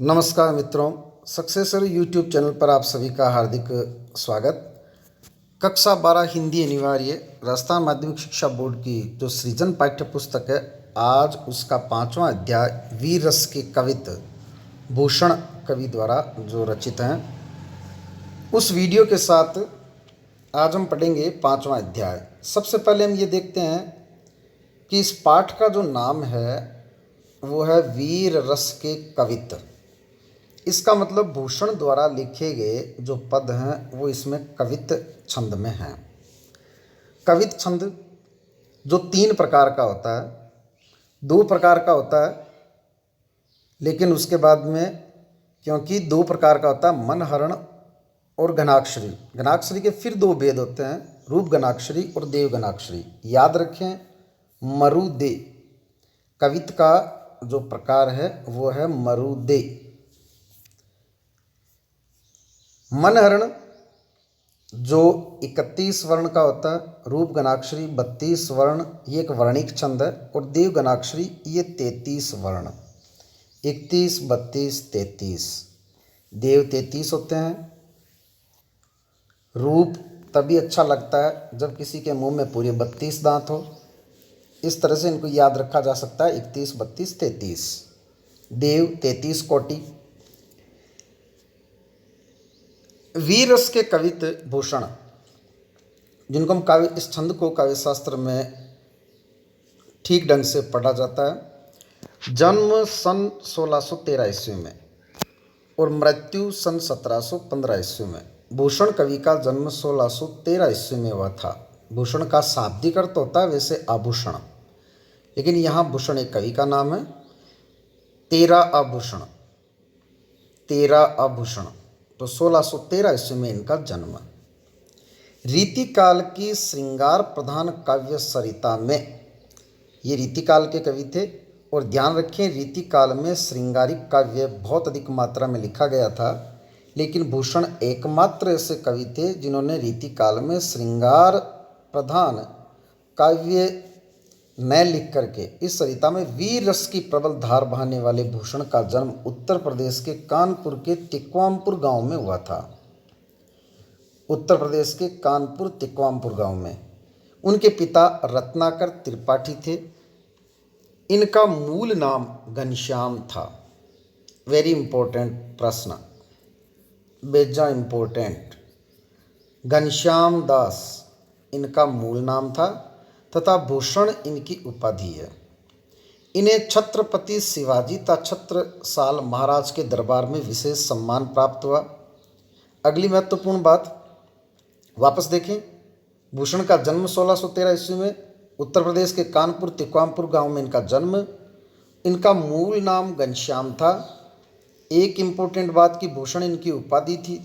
नमस्कार मित्रों, successor YouTube channel पर आप सभी का हार्दिक स्वागत। कक्षा 12 हिंदी अनिवार्य राजस्थान माध्यमिक शिक्षा बोर्ड की जो सृजन पाठ्य पुस्तक है, आज उसका 5वां अध्याय वीर रस के कवित भूषण कवि द्वारा जो रचित हैं, उस वीडियो के साथ आज हम पढ़ेंगे 5वां अध्याय। सबसे पहले हम ये देखते हैं कि इस पाठ का जो नाम है वो है वीर रस के कवित। इसका मतलब भूषण द्वारा लिखे गए जो पद हैं वो इसमें कवित छंद में हैं। कवित छंद जो 3 प्रकार का होता है, 2 प्रकार का होता है, लेकिन उसके बाद में क्योंकि 2 प्रकार का होता है, मनहरण और घनाक्षरी। घनाक्षरी के फिर 2 भेद होते हैं, रूप घनाक्षरी और देव घनाक्षरी। याद रखें, मरुदे कवित का जो प्रकार है वो है मरुदे। मनहरण जो 31 वर्ण का होता है, रूप घनाक्षरी 32 वर्ण, ये एक वर्णिक छंद है, और देव घनाक्षरी ये 33 वर्ण, 31, 32, 33। देव 33 होते हैं। रूप तभी अच्छा लगता है जब किसी के मुंह में पूरे 32 दांत हो। इस तरह से इनको याद रखा जा सकता है, 31, 32, 33। देव 33 कोटि। वीर रस के कवित भूषण, जिनको हम काव्य, इस छंद को काव्य शास्त्र में ठीक ढंग से पढ़ा जाता है। जन्म सन 1613 ईस्वी में और मृत्यु सन 1715 ईस्वी में। भूषण कवि का जन्म 1613 ईस्वी में हुआ था। भूषण का शाब्दिक अर्थ होता है वैसे आभूषण, लेकिन यहाँ भूषण एक कवि का नाम है। 13 आभूषण, 13 आभूषण, तो 1613 ईस्वी में इनका जन्म। रीतिकाल की श्रृंगार प्रधान काव्य सरिता में, ये रीतिकाल के कवि थे। और ध्यान रखें, रीतिकाल में श्रृंगारिक काव्य बहुत अधिक मात्रा में लिखा गया था, लेकिन भूषण एकमात्र ऐसे कवि थे जिन्होंने रीतिकाल में श्रृंगार प्रधान काव्य न लिख करके इस सरिता में वीर रस की प्रबल धार बहाने वाले भूषण का जन्म उत्तर प्रदेश के कानपुर के तिक्वामपुर गांव में हुआ था। उत्तर प्रदेश के कानपुर तिक्वामपुर गांव में। उनके पिता रत्नाकर त्रिपाठी थे। इनका मूल नाम घनश्याम था। वेरी इंपॉर्टेंट प्रश्न, बेजा इंपॉर्टेंट। घनश्याम दास इनका मूल नाम था तथा भूषण इनकी उपाधि है। इन्हें छत्रपति शिवाजी तथा छत्रसाल महाराज के दरबार में विशेष सम्मान प्राप्त हुआ। अगली महत्वपूर्ण बात वापस देखें, भूषण का जन्म 1613 ईस्वी में, उत्तर प्रदेश के कानपुर तिक्वामपुर गांव में इनका जन्म। इनका मूल नाम घनश्याम था। एक इम्पोर्टेंट बात कि भूषण इनकी उपाधि थी,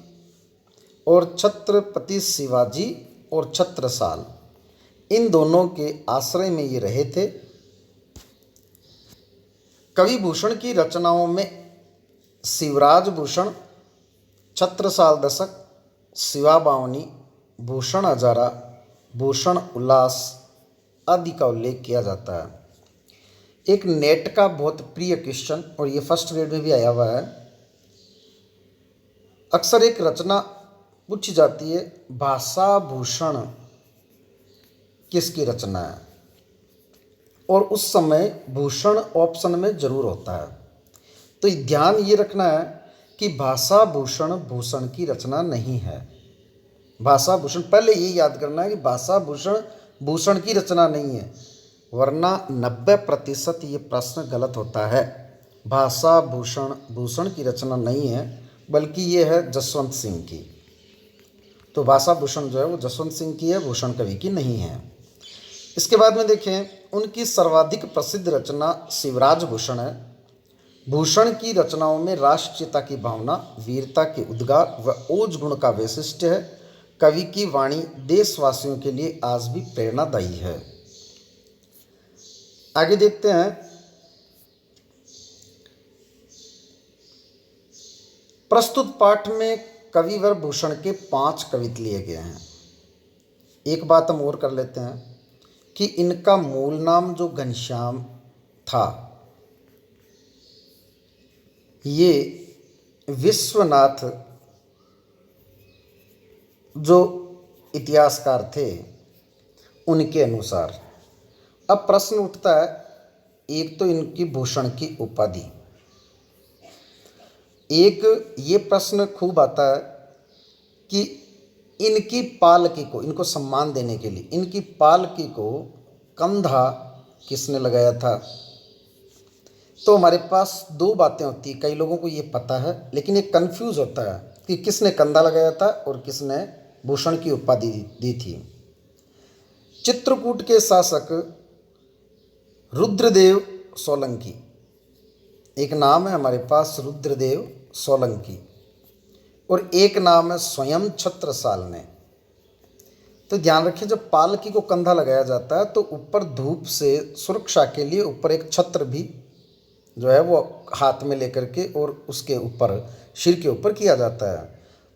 और छत्रपति शिवाजी और छत्रसाल इन दोनों के आश्रय में ये रहे थे। कवि भूषण की रचनाओं में शिवराज भूषण, छत्रसाल दशक, शिवा बावनी, भूषण हजारा, भूषण उल्लास आदि का उल्लेख किया जाता है। एक नेट का बहुत प्रिय क्वेश्चन, और ये फर्स्ट ग्रेड में भी आया हुआ है। अक्सर एक रचना पूछी जाती है, भाषा भूषण किसकी रचना है, और उस समय भूषण ऑप्शन में जरूर होता है। तो ध्यान ये रखना है कि भाषा भूषण भूषण की रचना नहीं है। भाषा भूषण, पहले ये याद करना है कि भाषा भूषण भूषण की रचना नहीं है, वरना 90% ये प्रश्न गलत होता है। भाषा भूषण भूषण की रचना नहीं है, बल्कि ये है जसवंत सिंह की। तो भाषा भूषण जो है वो जसवंत सिंह की है, भूषण कवि की नहीं है। इसके बाद में देखें, उनकी सर्वाधिक प्रसिद्ध रचना शिवराज भूषण है। भूषण की रचनाओं में राष्ट्रीयता की भावना, वीरता के उद्गार व ओज गुण का वैशिष्ट्य है। कवि की वाणी देशवासियों के लिए आज भी प्रेरणादायी है। आगे देखते हैं, प्रस्तुत पाठ में कविवर भूषण के 5 कवित लिए गए हैं। एक बात हम और कर लेते हैं कि इनका मूल नाम जो घनश्याम था, ये विश्वनाथ जो इतिहासकार थे उनके अनुसार। अब प्रश्न उठता है, एक तो इनकी भूषण की उपाधि, एक ये प्रश्न खूब आता है कि इनकी पालकी को, इनको सम्मान देने के लिए इनकी पालकी को कंधा किसने लगाया था। तो हमारे पास दो बातें होती हैं, कई लोगों को ये पता है लेकिन एक कंफ्यूज होता है कि किसने कंधा लगाया था और किसने भूषण की उपाधि दी थी। चित्रकूट के शासक रुद्रदेव सोलंकी, एक नाम है हमारे पास रुद्रदेव सोलंकी और एक नाम है स्वयं छत्रसाल ने। तो ध्यान रखिए, जब पालकी को कंधा लगाया जाता है तो ऊपर धूप से सुरक्षा के लिए ऊपर एक छत्र भी जो है वो हाथ में लेकर के और उसके ऊपर सिर के ऊपर किया जाता है।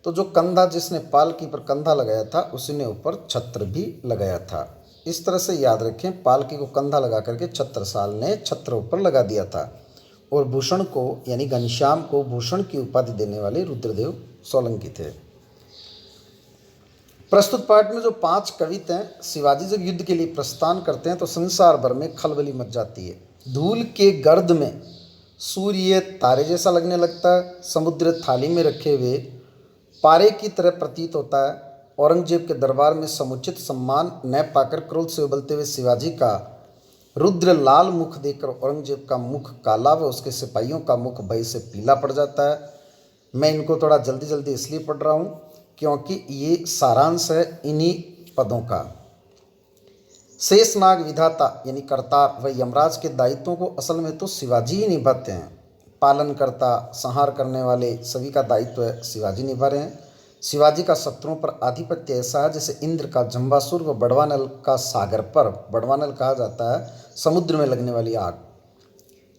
तो जो कंधा, जिसने पालकी पर कंधा लगाया था उसने ऊपर छत्र भी लगाया था। इस तरह से याद रखें, पालकी को कंधा लगा करके छत्रसाल ने छत्र ऊपर लगा दिया था और भूषण को यानी घनश्याम को भूषण की उपाधि देने वाले रुद्रदेव सोलंकी थे। प्रस्तुत पाठ में जो 5 कविता हैं, शिवाजी जब युद्ध के लिए प्रस्थान करते हैं तो संसार भर में खलबली मच जाती है। धूल के गर्द में सूर्य तारे जैसा लगने लगता है, समुद्र थाली में रखे हुए पारे की तरह प्रतीत होता है। औरंगजेब के दरबार में समुचित सम्मान न पाकर क्रोध से उबलते हुए शिवाजी का रुद्र लाल मुख देखकर औरंगजेब का मुख काला व उसके सिपाहियों का मुख भय से पीला पड़ जाता है। मैं इनको थोड़ा जल्दी जल्दी इसलिए पढ़ रहा हूँ क्योंकि ये सारांश है इन्हीं पदों का। शेषनाग विधाता यानी करतार व यमराज के दायित्वों को असल में तो शिवाजी ही निभाते हैं। पालनकर्ता, संहार करने वाले सभी का दायित्व है शिवाजी निभा रहे हैं। शिवाजी का शत्रुओं पर आधिपत्य ऐसा है जैसे इंद्र का जंबासुर व बड़वानल का सागर पर, बड़वानल कहा जाता है समुद्र में लगने वाली आग।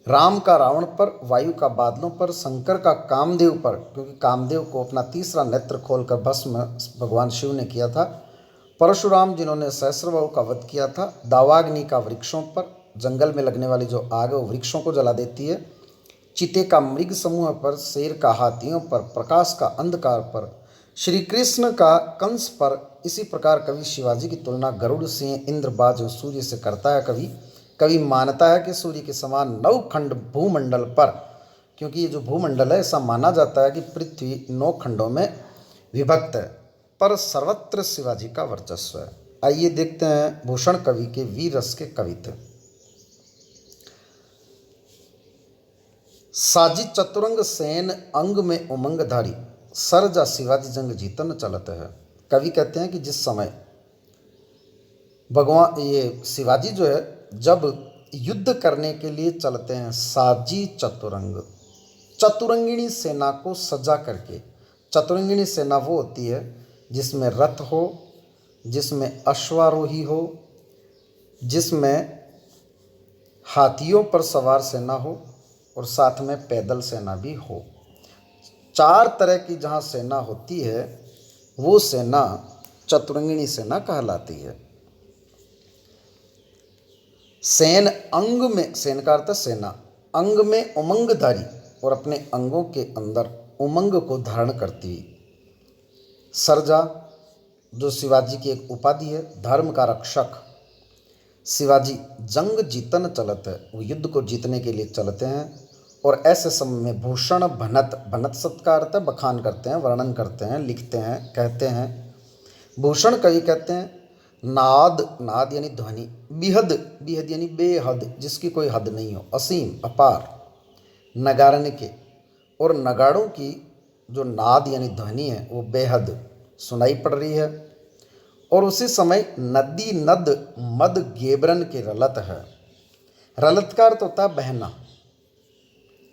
राम का रावण पर, वायु का बादलों पर, शंकर का कामदेव पर, क्योंकि कामदेव को अपना तीसरा नेत्र खोलकर भस्म भगवान शिव ने किया था। परशुराम जिन्होंने सहस्रबाहु का वध किया था। दावाग्नि का वृक्षों पर, जंगल में लगने वाली जो आग है वो वृक्षों को जला देती है। चिते का मृग समूह पर, शेर का हाथियों पर, प्रकाश का अंधकार पर, श्री कृष्ण का कंस पर। इसी प्रकार कवि शिवाजी की तुलना गरुड़, सिंह, इंद्रबाज और सूर्य से करता है। कवि मानता है कि सूर्य के समान 9 खंड भूमंडल पर, क्योंकि ये जो भूमंडल है ऐसा माना जाता है कि पृथ्वी 9 खंडों में विभक्त है, पर सर्वत्र शिवाजी का वर्चस्व है। आइए देखते हैं भूषण कवि के वीर रस के कवित्व। साजी चतुरंग सेन अंग में उमंग धारी, सरजा शिवाजी जंग जीतन चलत है। कवि कहते हैं कि जिस समय भगवान ये शिवाजी जो है जब युद्ध करने के लिए चलते हैं, साजी चतुरंग, चतुरंगिणी सेना को सजा करके। चतुरंगिणी सेना वो होती है जिसमें रथ हो, जिसमें अश्वारोही हो, जिसमें हाथियों पर सवार सेना हो और साथ में पैदल सेना भी हो। 4 तरह की जहाँ सेना होती है वो सेना चतुरंगिणी सेना कहलाती है। सेन अंग में, सेन का अर्थ सेना, अंग में उमंगधारी और अपने अंगों के अंदर उमंग को धारण करती हुई। सरजा जो शिवाजी की एक उपाधि है, धर्म का रक्षक। शिवाजी जंग जीतन चलत है, वो युद्ध को जीतने के लिए चलते हैं। और ऐसे समय में भूषण भनत, भनत शब्द का अर्थ है बखान करते हैं, वर्णन करते हैं, लिखते हैं, कहते हैं। भूषण कवि कहते हैं नाद, नाद यानी ध्वनि, बिहद, बिहद यानी बेहद, जिसकी कोई हद नहीं हो, असीम, अपार, नगारने के, और नगाड़ों की जो नाद यानी ध्वनि है वो बेहद सुनाई पड़ रही है। और उसी समय नदी नद मद गेबरन के रलत है। रलत का अर्थ होता है बहना,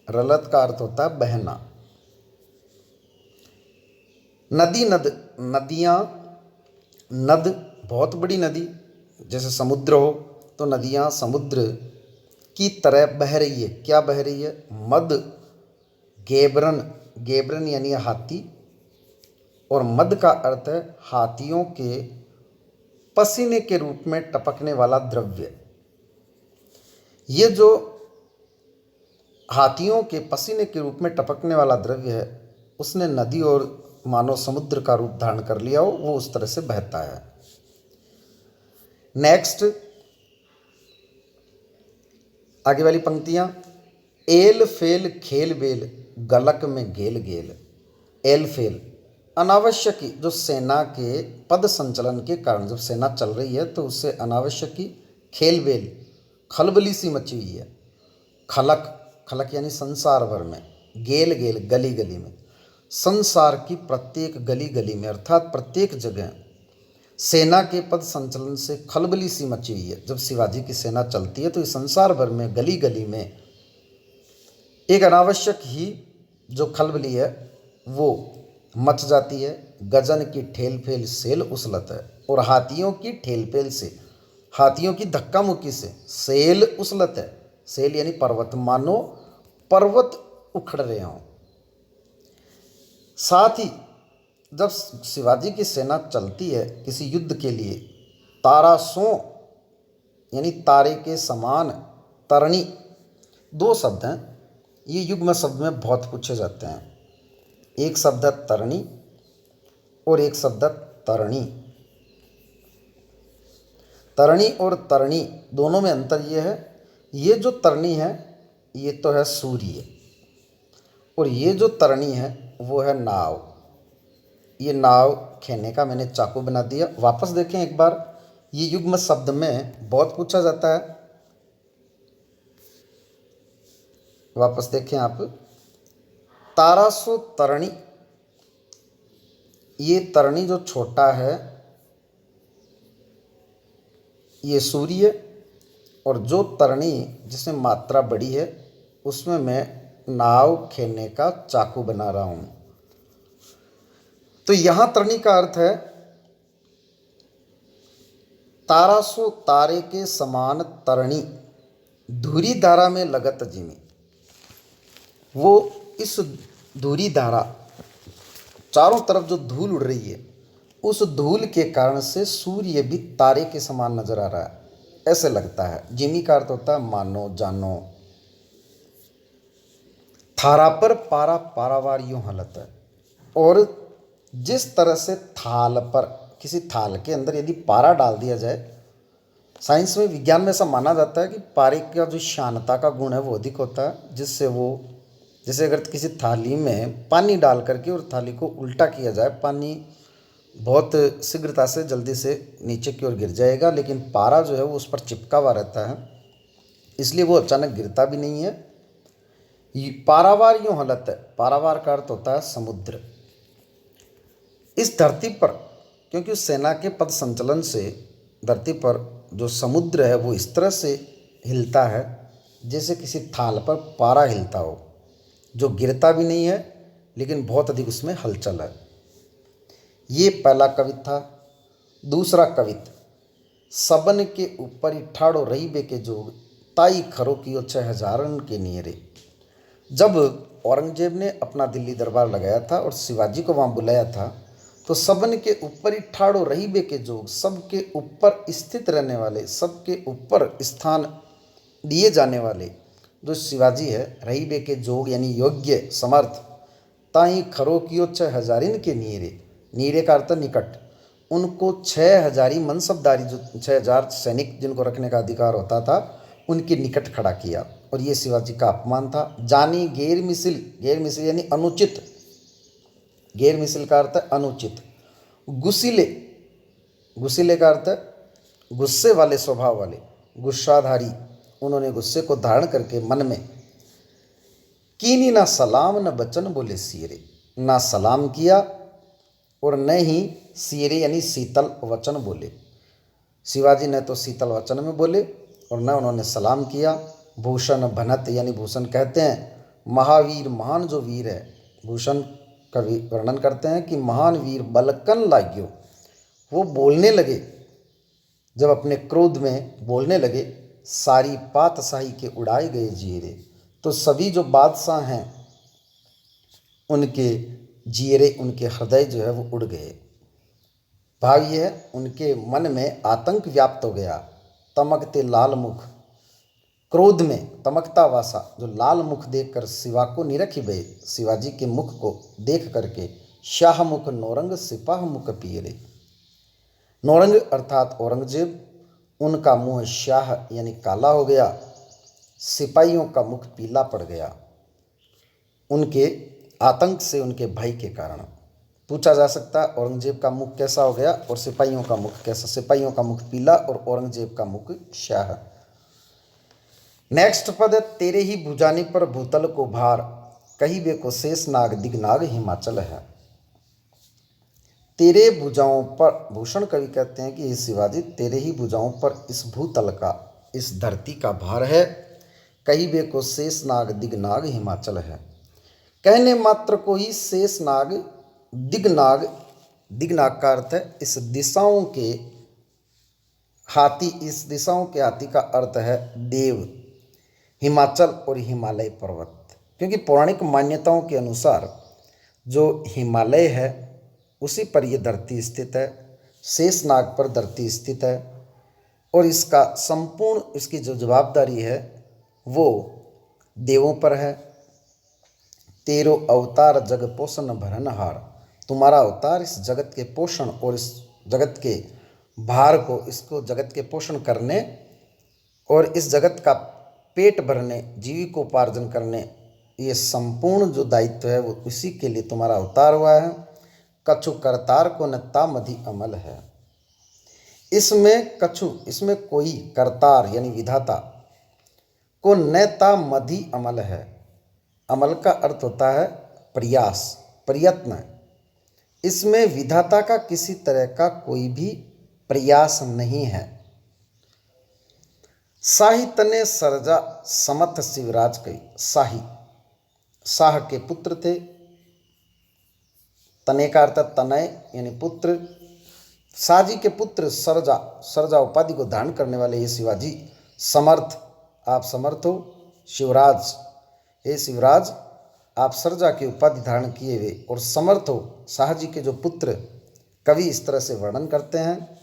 रलत का अर्थ होता है बहना। नदी नद, नदियाँ, नद बहुत बड़ी नदी, जैसे समुद्र हो तो नदियाँ समुद्र की तरह बह रही है। क्या बह रही है? मद गेबरन, गेबरन यानी हाथी, और मद का अर्थ है हाथियों के पसीने के रूप में टपकने वाला द्रव्य। ये जो हाथियों के पसीने के रूप में टपकने वाला द्रव्य है उसने नदी और मानो समुद्र का रूप धारण कर लिया हो, वो उस तरह से बहता है। नेक्स्ट आगे वाली पंक्तियां, एल फेल खेल बेल गलक में गेल गेल। एल फेल अनावश्यक ही, जो सेना के पद संचलन के कारण जब सेना चल रही है तो उससे अनावश्यक ही खेल बेल खलबली सी मची हुई है। खलक, खलक यानी संसार भर में, गेल गेल गली गली में, संसार की प्रत्येक गली गली में अर्थात प्रत्येक जगह सेना के पद संचलन से खलबली सी मची हुई है। जब शिवाजी की सेना चलती है तो इस संसार भर में गली गली में एक अनावश्यक ही जो खलबली है वो मच जाती है। गजन की ठेल फेल सेल उछलत है, और हाथियों की ठेल फेल से, हाथियों की धक्का मुक्की से सेल उछलत है। सेल यानी पर्वत, मानो पर्वत उखड़ रहे हों। साथ ही जब शिवाजी की सेना चलती है किसी युद्ध के लिए, तारासों यानी तारे के समान, तरणी, दो शब्द हैं, ये युग्म शब्द में बहुत पूछे जाते हैं। एक शब्द है तरणी और एक शब्द है तरणी। तरणी और तरणी दोनों में अंतर ये है, ये जो तरणी है ये तो है सूर्य, और ये जो तरणी है वो है नाव। ये नाव खेने का मैंने चाकू बना दिया। वापस देखें एक बार, ये युग्म शब्द में बहुत पूछा जाता है। वापस देखें आप, तारासो तरणी, ये तरणी जो छोटा है ये सूर्य, और जो तरणी जिसमें मात्रा बड़ी है उसमें मैं नाव खेलने का चाकू बना रहा हूँ। तो यहाँ तरणी का अर्थ है तारासो, तारे के समान तरणी, धुरी धारा में लगत जिमी। वो इस धुरी धारा, चारों तरफ जो धूल उड़ रही है उस धूल के कारण से सूर्य भी तारे के समान नजर आ रहा है, ऐसे लगता है। जिमी का अर्थ होता है मानो, जानो। थारा पर पारा पारावार यूं हलत है, और जिस तरह से थाल पर, किसी थाल के अंदर यदि पारा डाल दिया जाए, साइंस में, विज्ञान में ऐसा माना जाता है कि पारे का जो शानता का गुण है वो अधिक होता है, जिससे वो, जैसे अगर किसी थाली में पानी डाल करके और थाली को उल्टा किया जाए, पानी बहुत शीघ्रता से जल्दी से नीचे की ओर गिर जाएगा, लेकिन पारा जो है वो उस पर चिपका हुआ रहता है, इसलिए वो अचानक गिरता भी नहीं है। पारावार यूं हलत है, पारावार का अर्थ होता है समुद्र। इस धरती पर, क्योंकि उस सेना के पद संचलन से धरती पर जो समुद्र है वो इस तरह से हिलता है जैसे किसी थाल पर पारा हिलता हो, जो गिरता भी नहीं है लेकिन बहुत अधिक उसमें हलचल है। ये पहला कवित था। दूसरा कवित, सबन के ऊपर ही ठाड़ो रही बे के जोग, ताई खरो कियो 6000 के नियरे। जब औरंगजेब ने अपना दिल्ली दरबार लगाया था और शिवाजी को वहाँ बुलाया था, तो सबन के ऊपर ही ठाड़ो रही बे के जोग, सबके ऊपर स्थित रहने वाले, सबके ऊपर स्थान दिए जाने वाले जो शिवाजी है, रही बे के जोग यानी योग्य, समर्थ, ताई खरो कियो 6000 के नीरे। नीरे का अर्थ निकट, उनको 6000 मनसबदारी, जो 6000 सैनिक जिनको रखने का अधिकार होता था, उनके निकट खड़ा किया, और ये शिवाजी का अपमान था। जानी गैर मिसिल, गैर मिसिल यानी अनुचित, गैर मिसिल का अर्थ है अनुचित। गुस्सिले, गुस्सिले का अर्थ है गुस्से वाले स्वभाव वाले, गुस्साधारी। उन्होंने गुस्से को धारण करके मन में, कीनी ना सलाम न बचन बोले सियरे, ना सलाम किया और न ही सियरे यानी शीतल वचन बोले। शिवाजी ने तो शीतल वचन में बोले और न उन्होंने सलाम किया। भूषण भनत यानी भूषण कहते हैं महावीर, महान जो वीर है। भूषण कवि वर्णन करते हैं कि महान वीर बलकन लाग्यो, वो बोलने लगे, जब अपने क्रोध में बोलने लगे, सारी पातशाही के उड़ाए गए जीरे। तो सभी जो बादशाह हैं उनके जीरे, उनके हृदय जो है वो उड़ गए। भाव ये है, उनके मन में आतंक व्याप्त हो गया। तमकते लाल मुख, क्रोध में तमकता वासा, जो लाल मुख देखकर शिवा को निरखी बे, शिवाजी के मुख को देख करके शाह मुख नौरंग सिपाह मुख पीरे। नौरंग अर्थात औरंगजेब, उनका मुंह शाह यानी काला हो गया, सिपाहियों का मुख पीला पड़ गया, उनके आतंक से, उनके भय के कारण। पूछा जा सकता है औरंगजेब का मुख कैसा हो गया और सिपाहियों का मुख कैसा। सिपाहियों का मुख पीला और औरंगजेब का मुख शाह। नेक्स्ट पद है, तेरे ही भुजानी पर भूतल को भार, कही वे को शेष नाग दिगनाग हिमाचल है। तेरे भुजाओं पर, भूषण कवि कहते हैं कि हे शिवाजी, तेरे ही भुजाओं पर इस भूतल का, इस धरती का भार है, कही वे को शेष नाग दिगनाग हिमाचल है। कहने मात्र को ही शेष नाग दिगनाग, दिगनाग का अर्थ है इस दिशाओं के हाथी, इस दिशाओं के हाथी का अर्थ है देव, हिमाचल और हिमालय पर्वत। क्योंकि पौराणिक मान्यताओं के अनुसार जो हिमालय है उसी पर यह धरती स्थित है, शेषनाग पर धरती स्थित है, और इसका संपूर्ण, इसकी जो जवाबदारी है वो देवों पर है। तेरो अवतार जग पोषण भरनहार, तुम्हारा अवतार इस जगत के पोषण और इस जगत के भार को, इसको जगत के पोषण करने और इस जगत का पेट भरने, जीविकोपार्जन करने, ये संपूर्ण जो दायित्व है वो उसी के लिए तुम्हारा अवतार हुआ है। कछु करतार को नत्ता मधि अमल है। इसमें कछु, इसमें कोई करतार यानी विधाता को नेता मधि अमल है। अमल का अर्थ होता है प्रयास, प्रयत्न। इसमें विधाता का किसी तरह का कोई भी प्रयास नहीं है। साही तने सरजा समथ शिवराज कई, साही शाह के पुत्र थे, तने का अर्थ तनय यानी पुत्र, शाहजी के पुत्र सरजा, सरजा उपाधि को धारण करने वाले ये शिवाजी, समर्थ, आप समर्थ हो, शिवराज, हे शिवराज आप सरजा की उपाधि धारण किए हुए और समर्थ हो, शाहजी के जो पुत्र। कवि इस तरह से वर्णन करते हैं,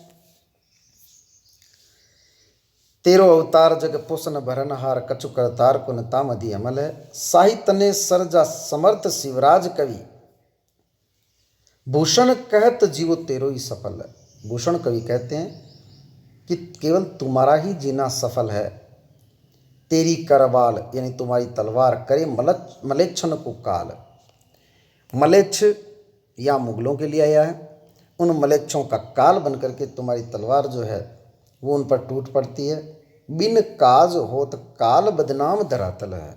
तेरो अवतार जग पोषण भरनहार, कछु करतार को नता मधि अमल है। साहित्य ने सरजा समर्थ शिवराज कवि, भूषण कहत जीवो तेरो ही सफल है। भूषण कवि कहते हैं कि केवल तुम्हारा ही जीना सफल है। तेरी करवाल यानी तुम्हारी तलवार करे मलेच्छन को काल, मलेच्छ या मुगलों के लिए आया है, उन मलेच्छों का काल बनकर के तुम्हारी तलवार जो है वो उन पर टूट पड़ती है। बिन काज होत काल बदनाम धरातल है,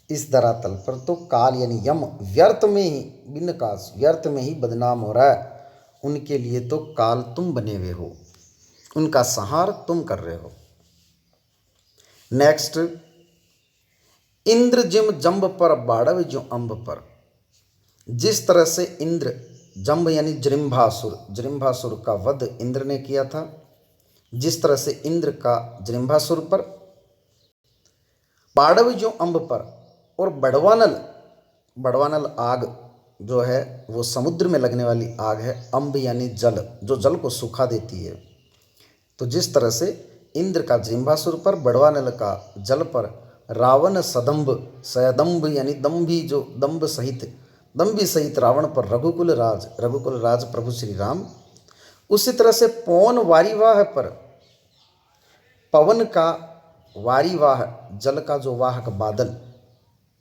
इस धरातल पर तो काल यानी यम व्यर्थ में ही, बिन काज व्यर्थ में ही बदनाम हो रहा है। उनके लिए तो काल तुम बने हुए हो, उनका संहार तुम कर रहे हो। नेक्स्ट, इंद्र जिम जंब पर बाड़व जो अंब पर, जिस तरह से इंद्र, जंब यानी जृंभासुर, जृंभासुर का वध इंद्र ने किया था, जिस तरह से इंद्र का जृंभासुर पर, बाड़व जो अंब पर, और बड़वानल, बड़वानल आग जो है वो समुद्र में लगने वाली आग है, अंब यानी जल, जो जल को सूखा देती है। तो जिस तरह से इंद्र का जृंभासुर पर, बड़वानल का जल पर, रावण सदम्भ, सयदम्भ यानी दम्भी, जो दम्भ सहित, दम्भी सहित रावण पर रघुकुल राज, रघुकुल राज प्रभु श्री राम। उसी तरह से पवन वारिवाह पर, पवन का वारिवाह, जल का जो वाहक बादल,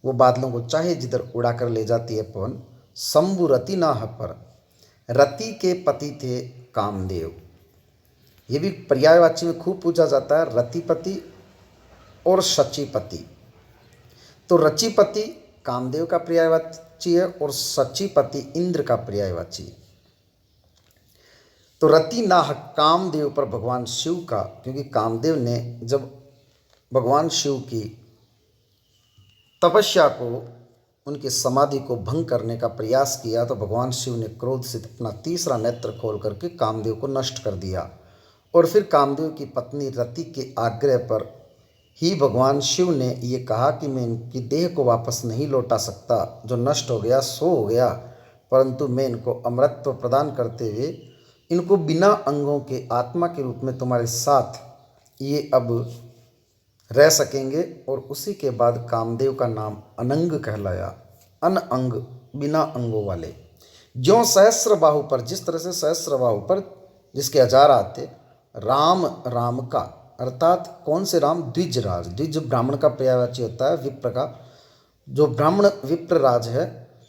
वो बादलों को चाहे जिधर उड़ा कर ले जाती है पवन। शंभु रतिनाह पर, रति के पति थे कामदेव, ये भी पर्यायवाची में खूब पूछा जाता है, रतिपति और शचीपति। तो रचिपति कामदेव का पर्यायवाची है और शचीपति इंद्र का पर्यायवाची। तो रतिनाह कामदेव पर भगवान शिव का, क्योंकि कामदेव ने जब भगवान शिव की तपस्या को, उनकी समाधि को भंग करने का प्रयास किया, तो भगवान शिव ने क्रोध से अपना तीसरा नेत्र खोल करके कामदेव को नष्ट कर दिया। और फिर कामदेव की पत्नी रति के आग्रह पर ही भगवान शिव ने ये कहा कि मैं इनकी देह को वापस नहीं लौटा सकता, जो नष्ट हो गया सो हो गया, परंतु मैं इनको अमरत्व प्रदान करते हुए इनको बिना अंगों के आत्मा के रूप में तुम्हारे साथ ये अब रह सकेंगे। और उसी के बाद कामदेव का नाम अनंग कहलाया, अन अंग, बिना अंगों वाले। ज्यों सहस्र बाहु पर, जिस तरह से सहस्र बाहु पर जिसके हजार आते, राम, राम का अर्थात कौन से राम? द्विजराज। द्विज ब्राह्मण का पर्यायवाची होता है, विप्र का, जो ब्राह्मण विप्र राज है,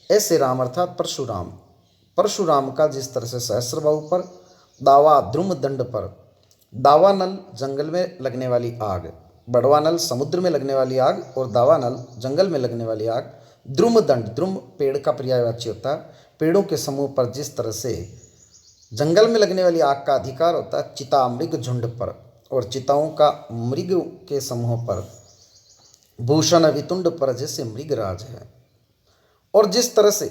ऐसे राम अर्थात परशुराम। परशुराम का जिस तरह से सहस्र बाहु पर, दावा द्रुम दंड पर, दावा नल जंगल में लगने वाली आग, बड़वा नल समुद्र में लगने वाली आग, और दावा नल जंगल में लगने वाली आग। द्रुम दंड, द्रुम पेड़ का पर्यायवाची होता है, पेड़ों के समूह पर जिस तरह से जंगल में लगने वाली आग का अधिकार होता है चिता मृग झुंड पर, और चिताओं का मृग के समूह पर, भूषण वितुंड पर जैसे मृगराज है। और जिस तरह से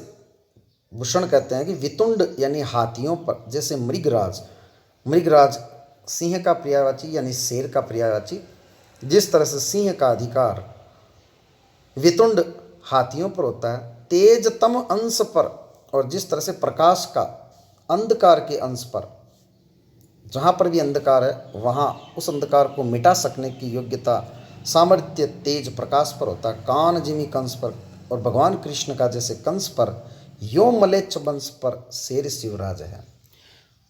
भूषण कहते हैं कि वितुंड यानी हाथियों पर जैसे मृगराज, मृगराज सिंह का पर्यायवाची यानी शेर का पर्यायवाची, जिस तरह से सिंह का अधिकार वितुंड हाथियों पर होता है, तेजतम अंश पर, और जिस तरह से प्रकाश का अंधकार के अंश पर, जहाँ पर भी अंधकार है वहाँ उस अंधकार को मिटा सकने की योग्यता, सामर्थ्य तेज प्रकाश पर होता है, कान जिमी कंस पर, और भगवान कृष्ण का जैसे कंस पर यो मलेच्छ वंश पर शेर शिवराज है,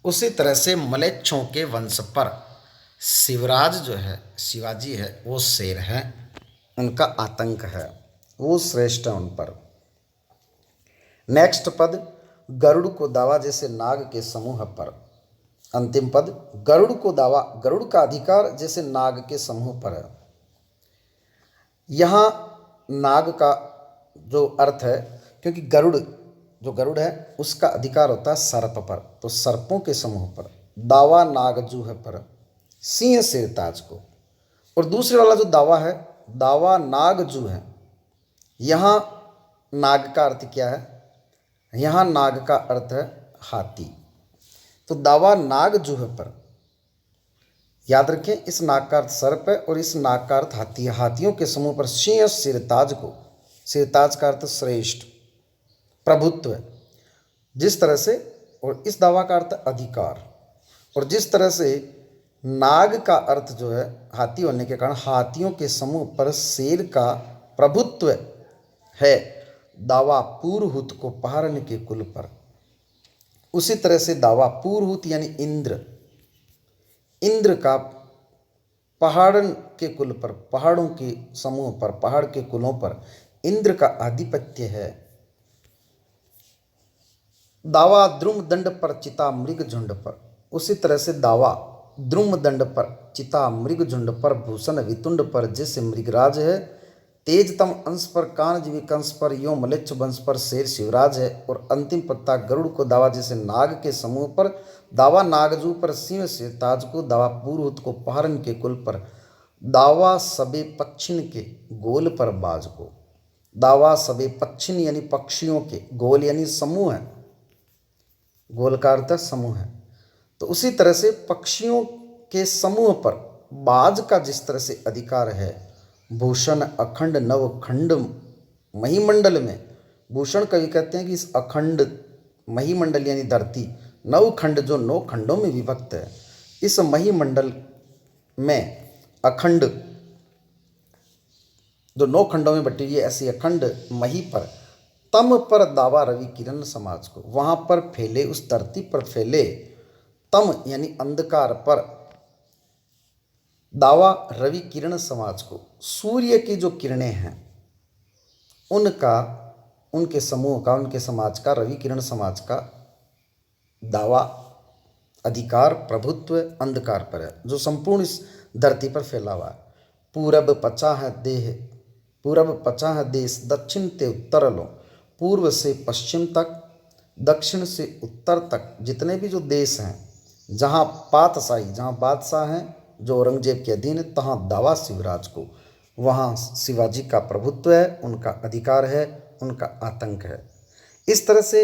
उसी तरह से मलेच्छों के वंश पर शिवराज जो है, शिवाजी है, वो शेर है, उनका आतंक है, वो श्रेष्ठ है उन पर। नेक्स्ट पद, गरुड़ को दावा जैसे नाग के समूह पर। अंतिम पद, गरुड़ को दावा, गरुड़ का अधिकार जैसे नाग के समूह पर है। यहाँ नाग का जो अर्थ है, क्योंकि गरुड़ जो गरुड़ है उसका अधिकार होता है सर्प पर, तो सर्पों के समूह पर, दावा नागजूह पर, सिंह सिरताज को। और दूसरे वाला जो दावा है, दावा नागजू है। यहाँ नाग का अर्थ क्या है? यहाँ नाग का अर्थ है हाथी, तो दावा नागजूह पर। याद रखें, इस नाग का अर्थ सर्प है और इस नाग का अर्थ हाथी है। हाथियों के समूह पर सिंह सिरताज को, सिरताज का अर्थ श्रेष्ठ, प्रभुत्व है, जिस तरह से, और इस दावा का अर्थ अधिकार, और जिस तरह से नाग का अर्थ जो है हाथी होने के कारण हाथियों के समूह पर शेर का प्रभुत्व है, दावा पुरहूत को पहाड़न के कुल पर। उसी तरह से दावा पुरहूत यानी इंद्र, इंद्र का पहाड़न के कुल पर, पहाड़ों के समूह पर, पहाड़ के कुलों पर इंद्र का आधिपत्य है। दावा द्रुम दंड पर चिता मृग झुंड पर, उसी तरह से दावा द्रुम दंड पर, चिता मृग झुंड पर, भूषण वितुंड पर जैसे मृगराज है, तेजतम अंश पर, कानजीवी कंस पर, यो मलेच्छ वंश पर शेर शिवराज है। और अंतिम पत्ता, गरुड़ को दावा जैसे नाग के समूह पर, दावा नागजू पर, सिंह सिरताज को, दावा पुरहूत को पहाड़न के कुल पर, दावा सबे पक्षिण के गोल पर बाज को। दावा सबे पक्षिण यानी पक्षियों के, गोल यानी समूह है, गोल का अर्थ समूह है, तो उसी तरह से पक्षियों के समूह पर बाज का जिस तरह से अधिकार है, भूषण अखंड नवखंड महीमंडल में, भूषण कवि कहते हैं कि इस अखंड महीमंडल यानी धरती, नवखंड जो 9 खंडों में विभक्त है, इस महीमंडल में अखंड जो 9 खंडों में बटी हुई है, ऐसी अखंड मही पर, तम पर दावा रवि किरण समाज को, वहाँ पर फैले, उस धरती पर फैले, तम यानी अंधकार पर, दावा रवि किरण समाज को, सूर्य की जो किरणें हैं उनका, उनके समूह का, उनके समाज का, रवि किरण समाज का दावा, अधिकार, प्रभुत्व अंधकार पर है, जो संपूर्ण इस धरती पर फैला हुआ है। पूरब पचा है देह, पूरब पचा है देश, दक्षिण ते उत्तर लो, पूर्व से पश्चिम तक, दक्षिण से उत्तर तक जितने भी जो देश हैं, जहाँ पातशाही, जहाँ बादशाह हैं जो औरंगजेब के अधीन है, तहाँ दावा शिवराज को, वहाँ शिवाजी का प्रभुत्व है, उनका अधिकार है, उनका आतंक है। इस तरह से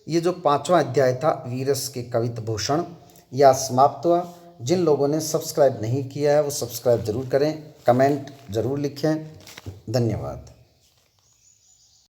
ये जो 5वां अध्याय था वीरस के कवित्त भूषण, यह समाप्त हुआ। जिन लोगों ने सब्सक्राइब नहीं किया है वो सब्सक्राइब जरूर करें, कमेंट जरूर लिखें। धन्यवाद।